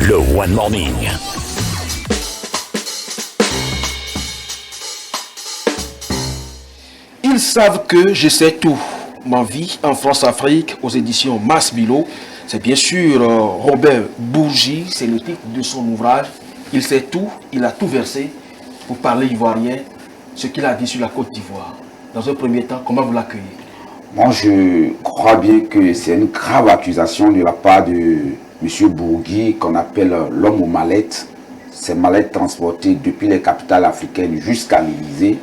Le One Morning. Ils savent que je sais tout. Ma vie en France-Afrique aux éditions Masbilo. C'est bien sûr Robert Bourgi, c'est le titre de son ouvrage. Il sait tout, il a tout versé pour parler ivoirien, ce qu'il a dit sur la Côte d'Ivoire. Dans un premier temps, comment vous l'accueillez? Moi, je crois bien que c'est une grave accusation de la part de M. Bourgi, qu'on appelle l'homme aux mallettes. Ces mallettes transportées depuis les capitales africaines jusqu'à l'Élysée.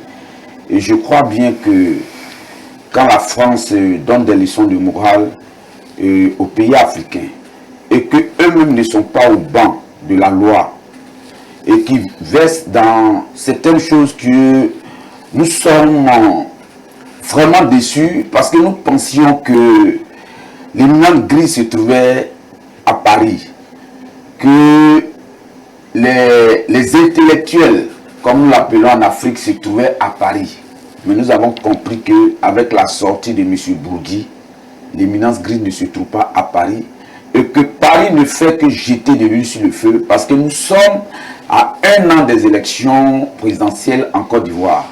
Et je crois bien que quand la France donne des leçons de morale aux pays africains et qu'eux-mêmes ne sont pas au banc de la loi et qui versent dans certaines choses que nous sommes vraiment déçus parce que nous pensions que l'éminente grise se trouvait à Paris, que les intellectuels, comme nous l'appelons en Afrique, se trouvaient à Paris. Mais nous avons compris qu'avec la sortie de M. Bourgi, l'éminence grise ne se trouve pas à Paris et que Paris ne fait que jeter de l'huile sur le feu parce que nous sommes à 1 an des élections présidentielles en Côte d'Ivoire.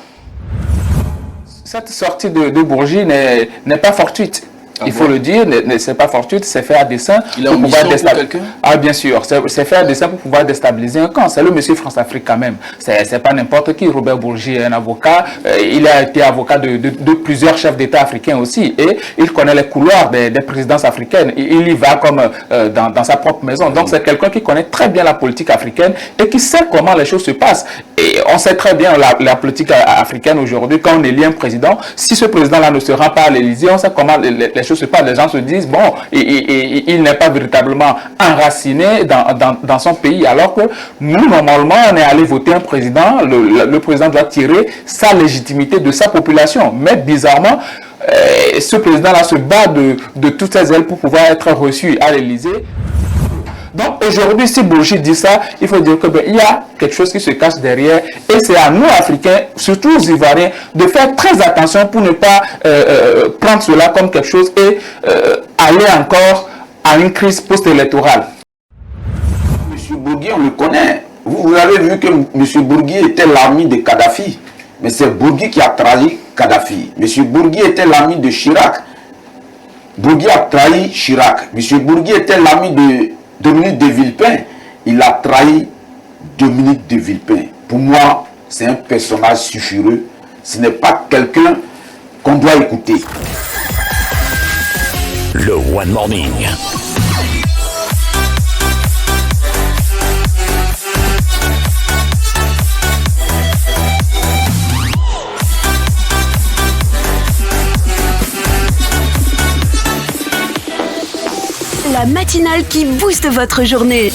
Cette sortie de Bourgi n'est pas fortuite. Il faut le dire, c'est pas fortuite, c'est fait à dessein pour pouvoir déstabiliser. Ah bien sûr, c'est fait à dessein pour pouvoir déstabiliser un camp. C'est le monsieur France-Afrique quand même. C'est pas n'importe qui. Robert Bourgi est un avocat. Il a été avocat de plusieurs chefs d'État africains aussi. Et il connaît les couloirs des présidences africaines. Il y va comme dans sa propre maison. Donc c'est quelqu'un qui connaît très bien la politique africaine et qui sait comment les choses se passent. Et on sait très bien la politique africaine aujourd'hui. Quand on élit un président, si ce président-là ne se rend pas à l'Élysée, on sait comment les choses se passent. Les gens se disent, bon, il n'est pas véritablement enraciné dans son pays, alors que nous, normalement, on est allé voter un président, le président doit tirer sa légitimité de sa population. Mais bizarrement, ce président-là se bat de toutes ses ailes pour pouvoir être reçu à l'Élysée. Donc aujourd'hui, si Bourgi dit ça, il faut dire qu'il y a quelque chose qui se cache derrière. Et c'est à nous, Africains, surtout aux Ivoiriens, de faire très attention pour ne pas prendre cela comme quelque chose et aller encore à une crise post-électorale. M. Bourgi, on le connaît. Vous avez vu que M. Bourgi était l'ami de Kadhafi. Mais c'est Bourgi qui a trahi Kadhafi. M. Bourgi était l'ami de Chirac. Bourgi a trahi Chirac. M. Bourgi était l'ami de Dominique de Villepin, il a trahi Dominique de Villepin. Pour moi, c'est un personnage sulfureux. Ce n'est pas quelqu'un qu'on doit écouter. Le One Morning. La matinale qui booste votre journée.